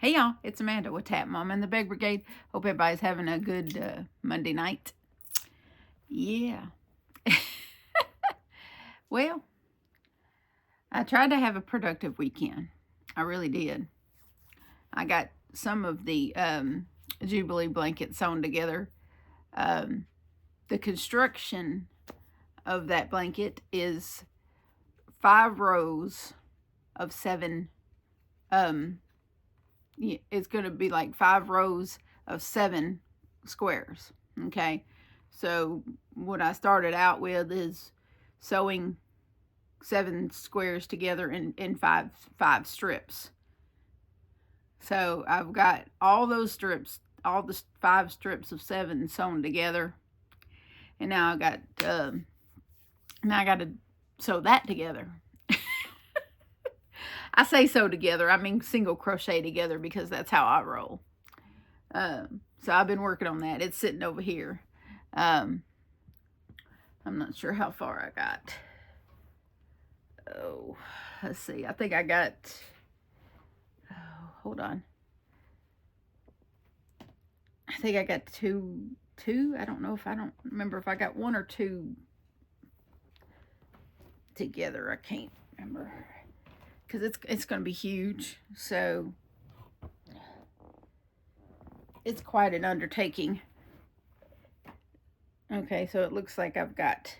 Hey y'all, it's Amanda with Tap Mom and the Beg Brigade. Hope everybody's having a good Monday night. Yeah. Well, I tried to have a productive weekend. I really did. I got some of the Jubilee blankets sewn together. The construction of that blanket is 5 rows of 7 it's going to be like 5 rows of 7 squares. Okay, so what I started out with is sewing 7 squares together in five strips. So I've got all those strips, all the 5 strips of 7 sewn together, and now I got to sew that together. I say sew together, I mean single crochet together, because that's how I roll. So I've been working on that. It's sitting over here. I'm not sure how far I got. Oh, let's see. I think I got, hold on. I think I got two. I don't remember if I got 1 or 2 together. I can't remember, because it's going to be huge. So it's quite an undertaking. Okay, so it looks like I've got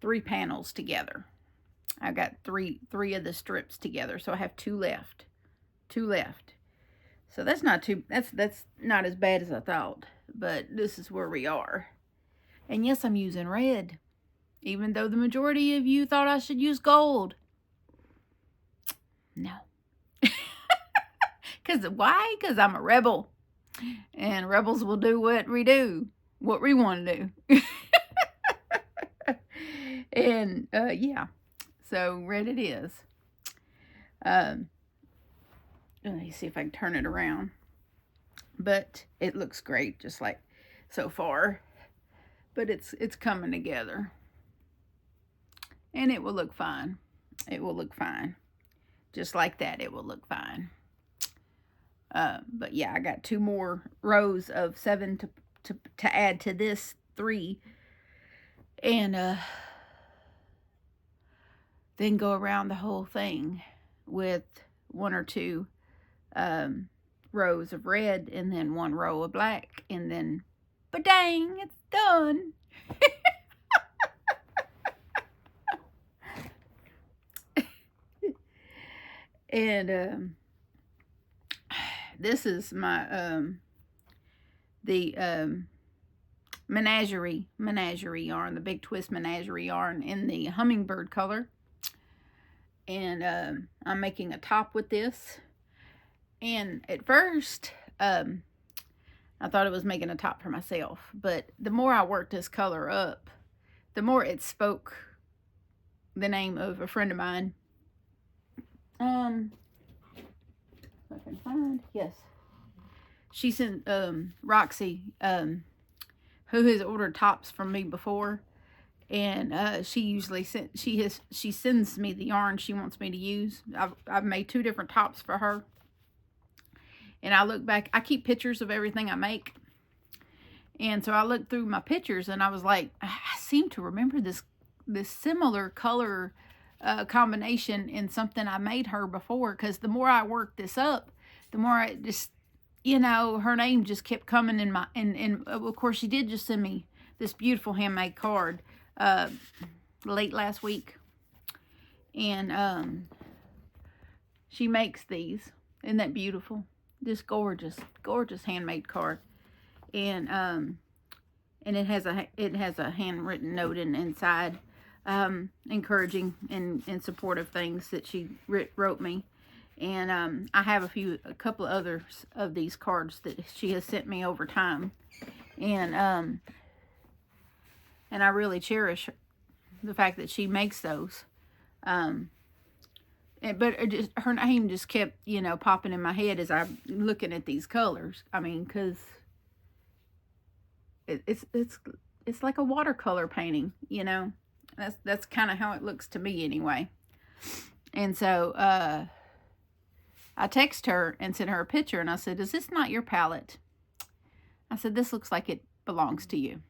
3 panels together. I've got three of the strips together, so I have 2 left. 2 left. So that's not as bad as I thought, but this is where we are. And yes, I'm using red, even though the majority of you thought I should use gold. No. Why? Because I'm a rebel. And rebels will do what we want to do. And, yeah. So, red it is. Let me see if I can turn it around. But it looks great, just like so far. But it's coming together. And it will look fine. It will look fine. Just like that, it will look fine. But yeah, I got 2 more rows of 7 to add to this 3. And then go around the whole thing with 1 or 2 rows of red, and then 1 row of black, and then, but dang, it's done. And this is my the menagerie yarn, the Big Twist menagerie yarn in the hummingbird color. And I'm making a top with this. And at first, I thought it was making a top for myself. But the more I worked this color up, the more it spoke the name of a friend of mine. If I can find, yes. She sent Roxy, who has ordered tops from me before. And she usually she sends me the yarn she wants me to use. I've made 2 different tops for her. And I look back, I keep pictures of everything I make. And so I looked through my pictures, and I was like, I seem to remember this similar color combination in something I made her before. Because the more I worked this up, the more I just, her name just kept coming in my, and of course she did just send me this beautiful handmade card late last week. And she makes these. Isn't that beautiful? This gorgeous handmade card. And it has a handwritten note inside, encouraging and supportive things that she wrote me. And I have a couple of others of these cards that she has sent me over time. And I really cherish the fact that she makes those. But her name just kept, popping in my head as I'm looking at these colors. I mean, because it's like a watercolor painting, That's kind of how it looks to me anyway. And so I text her and sent her a picture, and I said, is this not your palette? I said, this looks like it belongs to you.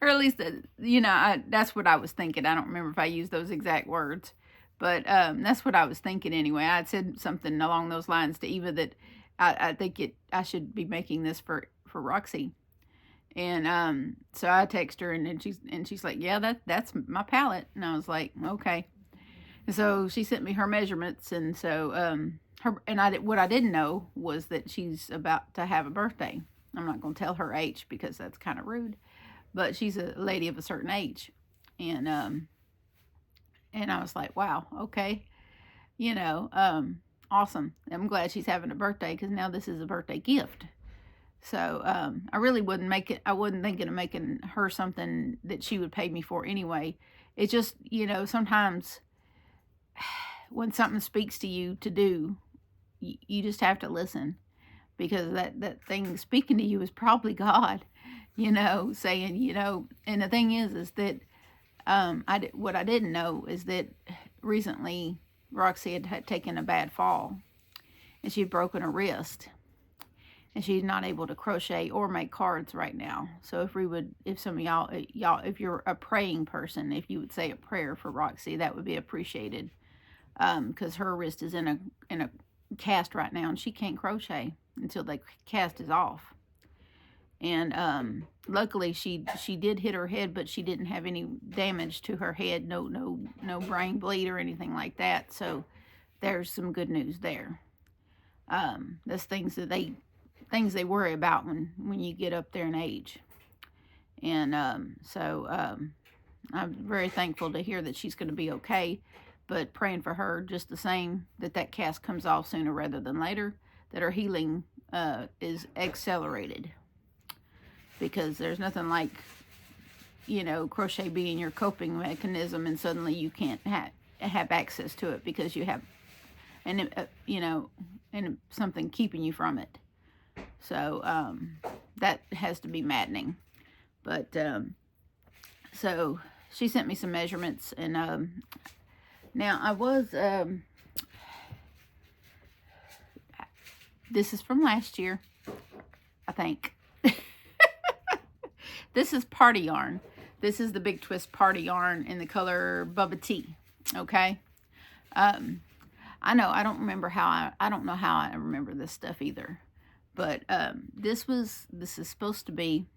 Or at least, that's what I was thinking. I don't remember if I used those exact words, but that's what I was thinking anyway. I had said something along those lines to Eva that I think I should be making this for Roxy. And so I text her, and she's like, yeah, that's my palette. And I was like, okay. And so she sent me her measurements, and so what I didn't know was that she's about to have a birthday. I'm not going to tell her age because that's kind of rude, but she's a lady of a certain age, and I was like, wow, okay, awesome. I'm glad she's having a birthday because now this is a birthday gift. So I really wouldn't make it. I wasn't thinking of making her something that she would pay me for anyway. It just, sometimes when something speaks to you to do, you just have to listen, because that thing speaking to you is probably God, saying, and the thing is that what I didn't know is that recently Roxy had taken a bad fall, and she'd broken her wrist, and she's not able to crochet or make cards right now. So if some of y'all, if you're a praying person, if you would say a prayer for Roxy, that would be appreciated, because her wrist is in a cast right now, and she can't crochet until the cast is off. And luckily she did hit her head, but she didn't have any damage to her head, no brain bleed or anything like that. So there's some good news there. There's things they worry about when you get up there in age. And so I'm very thankful to hear that she's going to be okay, but praying for her just the same, that cast comes off sooner rather than later, that her healing is accelerated, because there's nothing like, crochet being your coping mechanism, and suddenly you can't have access to it because you have, and something keeping you from it. So that has to be maddening. But so she sent me some measurements, and now I was this is from last year, I think. This is party yarn. This is the Big Twist party yarn in the color Bubba Tea. Okay. I know I don't know how I remember this stuff either. But this is supposed to be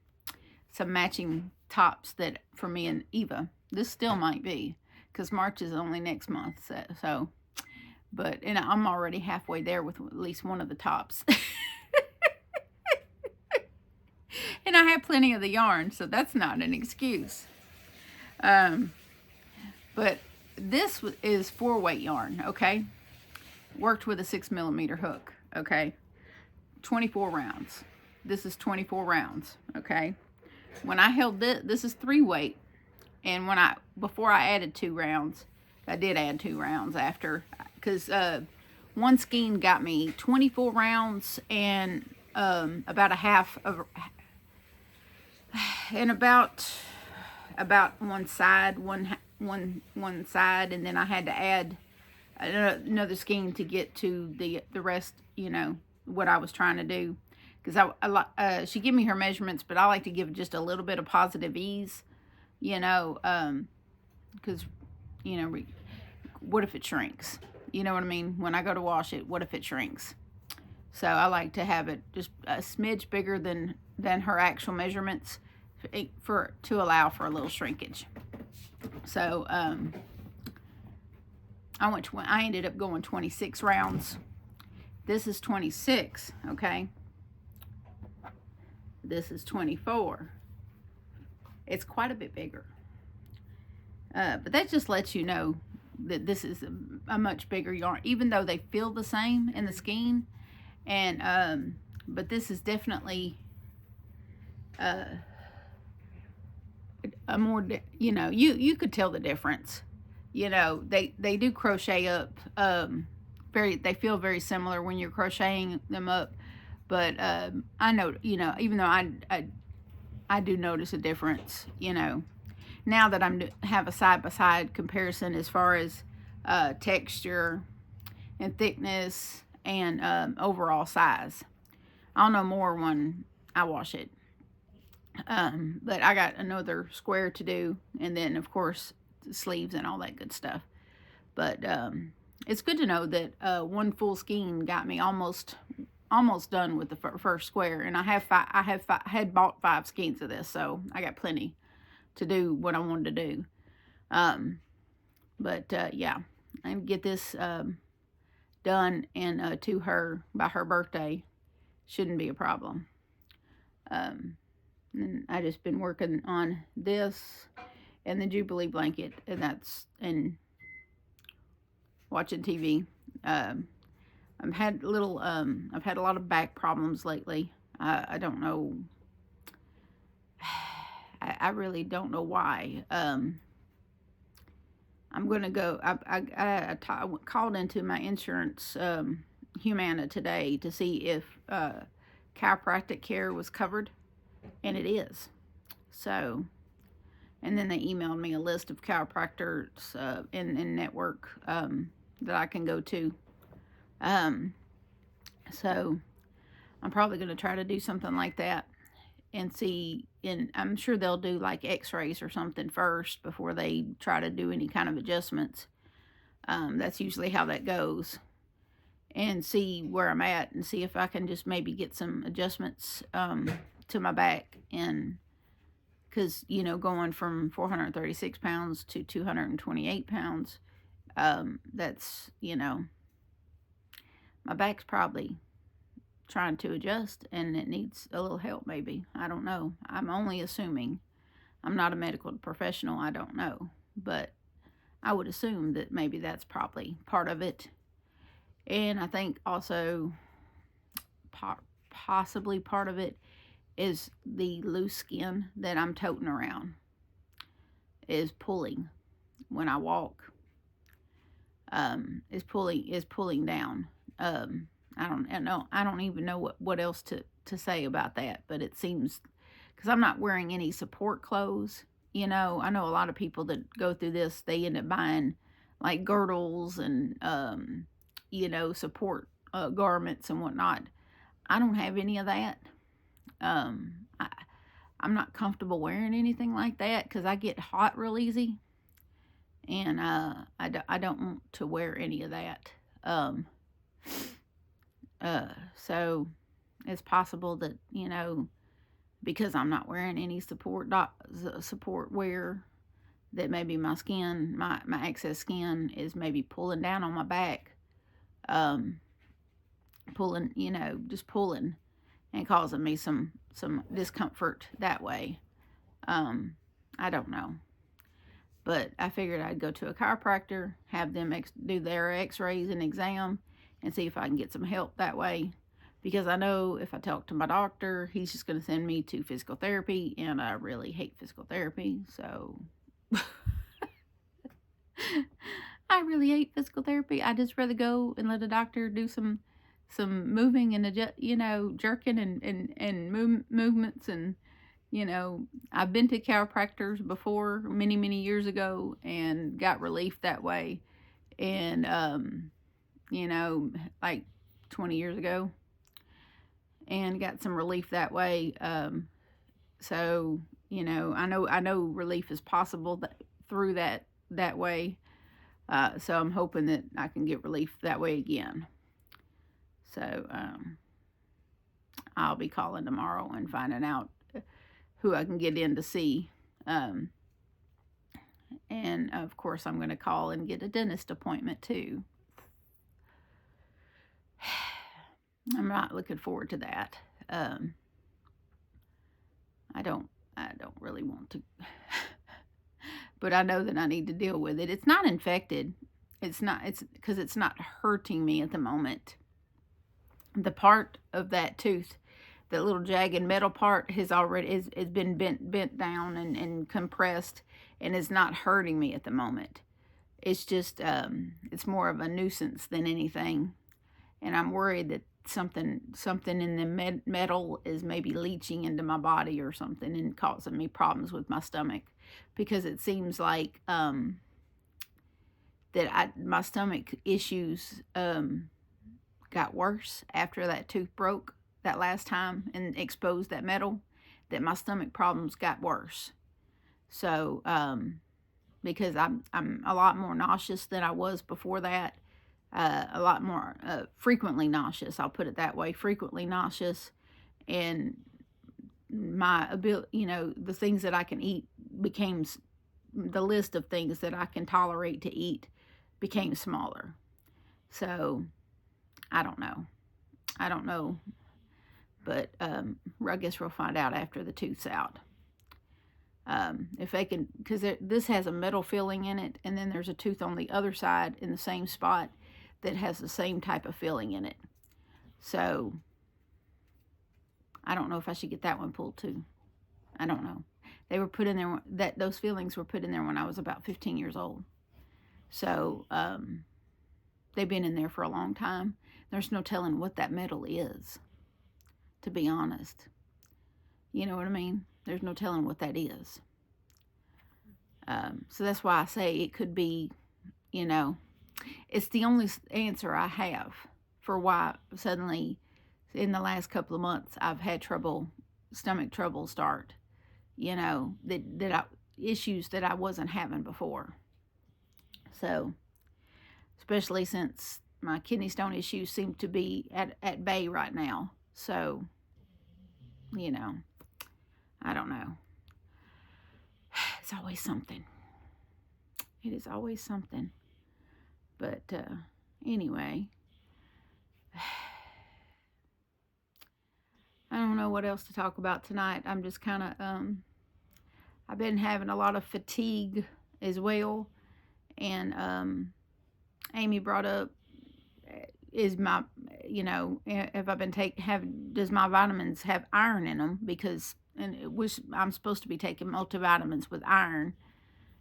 some matching tops that for me and Eva. This still might be, because March is only next month. So but I'm already halfway there with at least one of the tops. And I have plenty of the yarn, so that's not an excuse. But this is 4-weight yarn, okay? Worked with a 6mm hook, okay? 24 rounds. This is 24 rounds, okay? When I held this is 3-weight, and before I added 2 rounds, I did add 2 rounds after, because one skein got me 24 rounds and about a half of, and about one side, one side, and then I had to add another skein to get to the rest, what I was trying to do, because she gave me her measurements, but I like to give just a little bit of positive ease, because what if it shrinks? You know what I mean? When I go to wash it, what if it shrinks? So I like to have it just a smidge bigger than her actual measurements, to allow for a little shrinkage. So I ended up going 26 rounds. This is 26, okay? This is 24. It's quite a bit bigger. But that just lets you know that this is a much bigger yarn, even though they feel the same in the skein. And but this is definitely a more, you could tell the difference. They do crochet up they feel very similar when you're crocheting them up, but I know, even though I do notice a difference, now that have a side-by-side comparison as far as texture and thickness and overall size. I'll know more when I wash it. But I got another square to do, and then of course the sleeves and all that good stuff. But it's good to know that one full skein got me almost done with the first square, and I had bought 5 skeins of this, so I got plenty to do what I wanted to do. But yeah, and get this done and to her by her birthday shouldn't be a problem. And I just been working on this and the Jubilee blanket, and watching TV. I've had a lot of back problems lately. I don't know. I really don't know why. I'm gonna go. I called into my insurance, Humana, today to see if chiropractic care was covered, and it is. So, and then they emailed me a list of chiropractors in network that I can go to. So I'm probably going to try to do something like that and see. And I'm sure they'll do like X-rays or something first before they try to do any kind of adjustments. That's usually how that goes. And see where I'm at, and see if I can just maybe get some adjustments to my back. And because, going from 436 pounds to 228 pounds, that's, my back's probably trying to adjust, and it needs a little help maybe. I don't know. I'm only assuming. I'm not a medical professional. I don't know. But I would assume that maybe that's probably part of it. And I think also possibly part of it is the loose skin that I'm toting around is pulling when I walk. Is pulling down. I don't even know what else to say about that, but it seems, because I'm not wearing any support clothes. I know a lot of people that go through this, they end up buying like girdles and support garments and whatnot. I don't have any of that. I'm not comfortable wearing anything like that because I get hot real easy, and I don't want to wear any of that. So it's possible that, because I'm not wearing any support wear, that maybe my skin, my excess skin is maybe pulling down on my back, just pulling and causing me some discomfort that way. I don't know. But I figured I'd go to a chiropractor, have them do their x-rays and exam, and see if I can get some help that way. Because I know if I talk to my doctor, he's just going to send me to physical therapy, and I really hate physical therapy. So I really hate physical therapy. I just rather go and let a doctor do some moving and jerking and movements. And I've been to chiropractors before many years ago and got relief that way. And like 20 years ago, and got some relief that way. So I know relief is possible through that way. So I'm hoping that I can get relief that way again. So I'll be calling tomorrow and finding out who I can get in to see. And of course I'm going to call and get a dentist appointment too. I'm not looking forward to that. I don't really want to, but I know that I need to deal with it. It's not infected. It's because it's not hurting me at the moment. The part of that tooth, the little jagged metal part, has been bent down and compressed, and is not hurting me at the moment. It's just it's more of a nuisance than anything, and I'm worried that something in the metal is maybe leaching into my body or something and causing me problems with my stomach, because it seems like that my stomach issues got worse after that tooth broke that last time and exposed that metal, that my stomach problems got worse. So, because I'm a lot more nauseous than I was before that, a lot more frequently nauseous, I'll put it that way, frequently nauseous, and my ability, you know, the things that I can eat became, the list of things that I can tolerate to eat became smaller. So, I don't know. But I guess we'll find out after the tooth's out. If they can, because this has a metal filling in it, and then there's a tooth on the other side in the same spot that has the same type of filling in it. So, I don't know if I should get that one pulled too. I don't know. They were put in there, those fillings were put in there when I was about 15 years old. So, they've been in there for a long time. There's no telling what that metal is, to be honest. You know what I mean? There's no telling what that is. So that's why I say it could be, you know, it's the only answer I have for why suddenly in the last couple of months I've had stomach trouble start, you know, issues that I wasn't having before. So, especially since my kidney stone issues seem to be at bay right now. So, you know, I don't know. It's always something. It is always something. But anyway, I don't know what else to talk about tonight. I'm just kind of, I've been having a lot of fatigue as well. And Amy brought up, is my, you know, have I been does my vitamins have iron in them? Because, and it was, I'm supposed to be taking multivitamins with iron,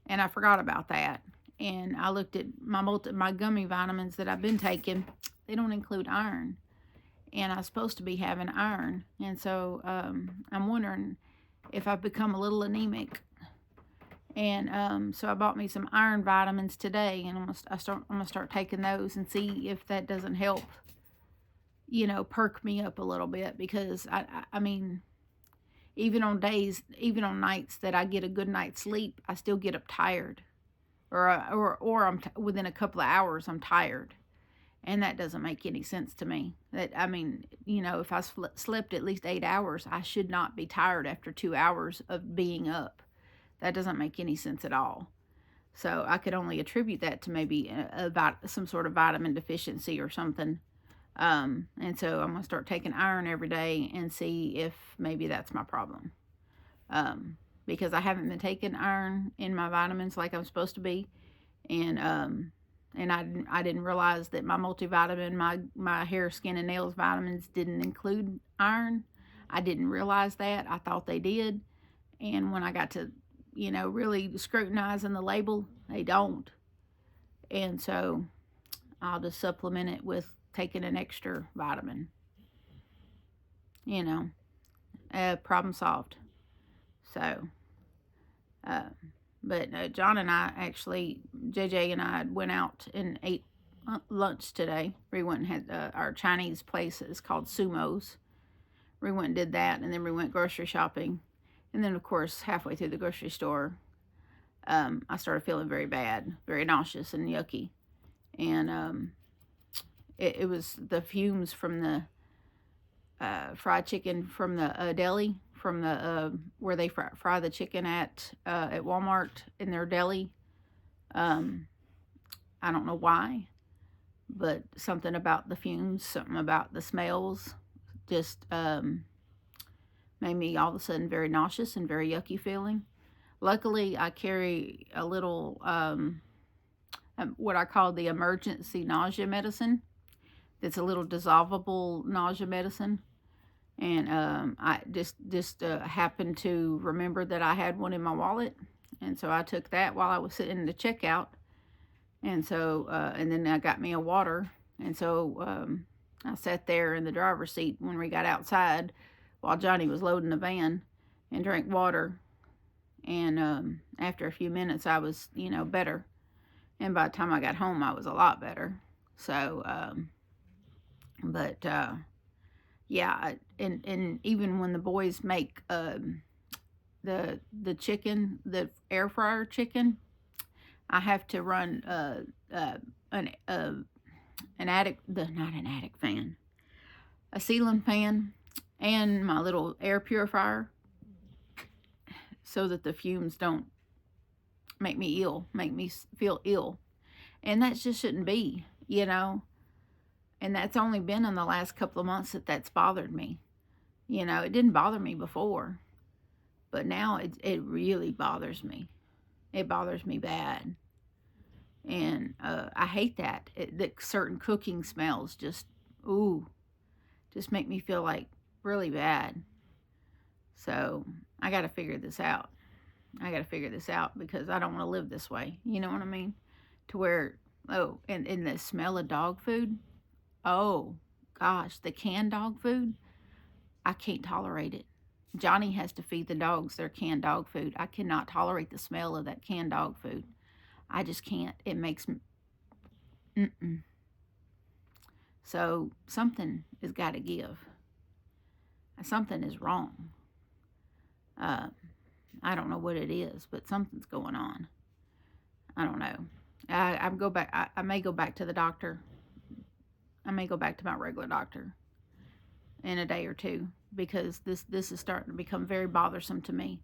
and I forgot about that. And I looked at my gummy vitamins that I've been taking, they don't include iron, and I'm supposed to be having iron. And so I'm wondering if I've become a little anemic. And so I bought me some iron vitamins today, and I'm gonna start taking those and see if that doesn't help, you know, perk me up a little bit. Because I mean, even on nights that I get a good night's sleep, I still get up tired, or I'm within a couple of hours I'm tired, and that doesn't make any sense to me. That, I mean, you know, if I slept at least 8 hours, I should not be tired after 2 hours of being up. That doesn't make any sense at all. So I could only attribute that to maybe some sort of vitamin deficiency or something. And so I'm going to start taking iron every day and see if maybe that's my problem. Because I haven't been taking iron in my vitamins like I'm supposed to be. And I didn't realize that my multivitamin, my hair, skin, and nails vitamins didn't include iron. I didn't realize that. I thought they did. And when I got to, you know, really scrutinizing the label, they don't. And so I'll just supplement it with taking an extra vitamin. You know, problem solved. So, but John and I actually, JJ and I went out and ate lunch today. We went and had our Chinese place is called Sumo's. We went and did that, and then we went grocery shopping. And then, of course, halfway through the grocery store, I started feeling very bad, very nauseous and yucky. And it was the fumes from the fried chicken from the deli, from the where they fry the chicken at Walmart in their deli. I don't know why, but something about the fumes, something about the smells, just made me all of a sudden very nauseous and very yucky feeling. Luckily, I carry a little, what I call the emergency nausea medicine. It's a little dissolvable nausea medicine. And I just happened to remember that I had one in my wallet. And so I took that while I was sitting in the checkout. And so, and then I got me a water. And so I sat there in the driver's seat when we got outside while Johnny was loading the van, and drank water. And after a few minutes, I was, you know, better. And by the time I got home, I was a lot better. So, but yeah, and even when the boys make the chicken, the air fryer chicken, I have to run an attic, not an attic fan, a ceiling fan, and my little air purifier, so that the fumes don't make me ill, make me feel ill. And that just shouldn't be, you know. And that's only been in the last couple of months that that's bothered me. You know, it didn't bother me before, but now it really bothers me. It bothers me bad. And I hate that. That certain cooking smells just, ooh, just make me feel like really bad. So I got to figure this out. I got to figure this out because I don't want to live this way. You know what I mean? To where, oh, and the smell of dog food, oh, gosh, the canned dog food, I can't tolerate it. Johnny has to feed the dogs their canned dog food. I cannot tolerate the smell of that canned dog food. I just can't. It makes me, mm-mm. So something has got to give. Something is wrong. I don't know what it is, but something's going on. I don't know. I may go back to the doctor. I may go back to my regular doctor in a day or two because this is starting to become very bothersome to me,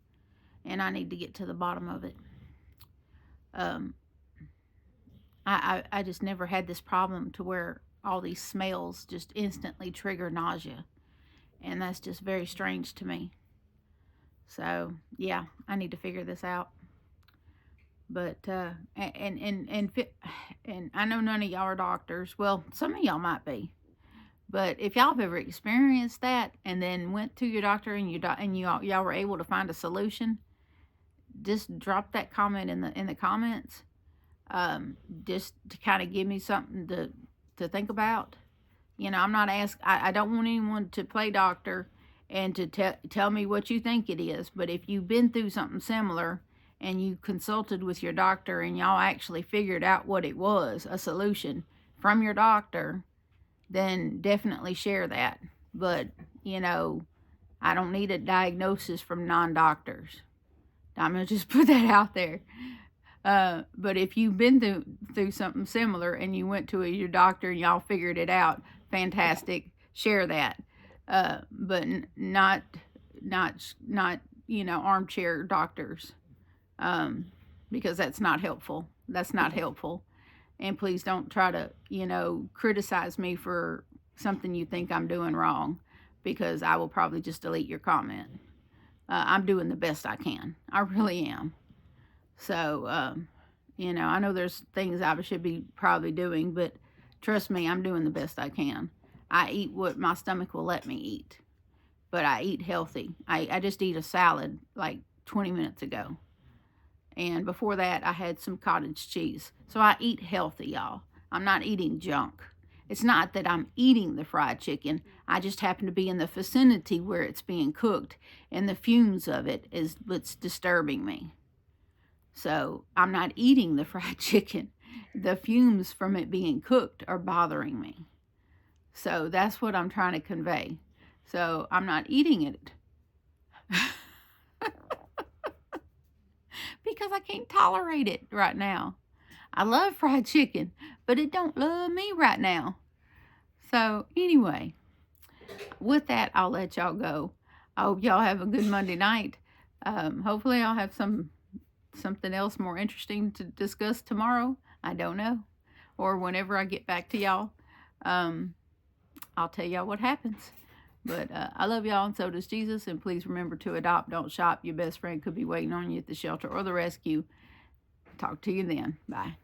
and I need to get to the bottom of it. I just never had this problem to where all these smells just instantly trigger nausea, and that's just very strange to me. So yeah, I need to figure this out. But and I know none of y'all are doctors. Well, some of y'all might be. But if y'all have ever experienced that and then went to your doctor and y'all were able to find a solution, just drop that comment in the comments. Just to kind of give me something to think about. You know, I'm not I don't want anyone to play doctor and to tell me what you think it is. But if you've been through something similar and you consulted with your doctor and y'all actually figured out what it was, a solution from your doctor, then definitely share that. But, you know, I don't need a diagnosis from non-doctors. I'm going to just put that out there. But if you've been through something similar and you went to your doctor and y'all figured it out, fantastic, share that. But not, you know, armchair doctors, because that's not helpful. That's not helpful. And please don't try to, you know, criticize me for something you think I'm doing wrong, because I will probably just delete your comment. I'm doing the best I can. I really am. So, you know, I know there's things I should be probably doing, but trust me, I'm doing the best I can. I eat what my stomach will let me eat, but I eat healthy. I just eat a salad like 20 minutes ago. And before that, I had some cottage cheese. So I eat healthy, y'all. I'm not eating junk. It's not that I'm eating the fried chicken. I just happen to be in the vicinity where it's being cooked, and the fumes of it is what's disturbing me. So I'm not eating the fried chicken. The fumes from it being cooked are bothering me. So that's what I'm trying to convey. So I'm not eating it because I can't tolerate it right now. I love fried chicken, but it don't love me right now. So anyway, with that, I'll let y'all go. I hope y'all have a good Monday night. Hopefully I'll have something else more interesting to discuss tomorrow. I don't know. Or whenever I get back to y'all. I'll tell y'all what happens. But I love y'all, and so does Jesus. And please remember to adopt, don't shop. Your best friend could be waiting on you at the shelter or the rescue. Talk to you then. Bye.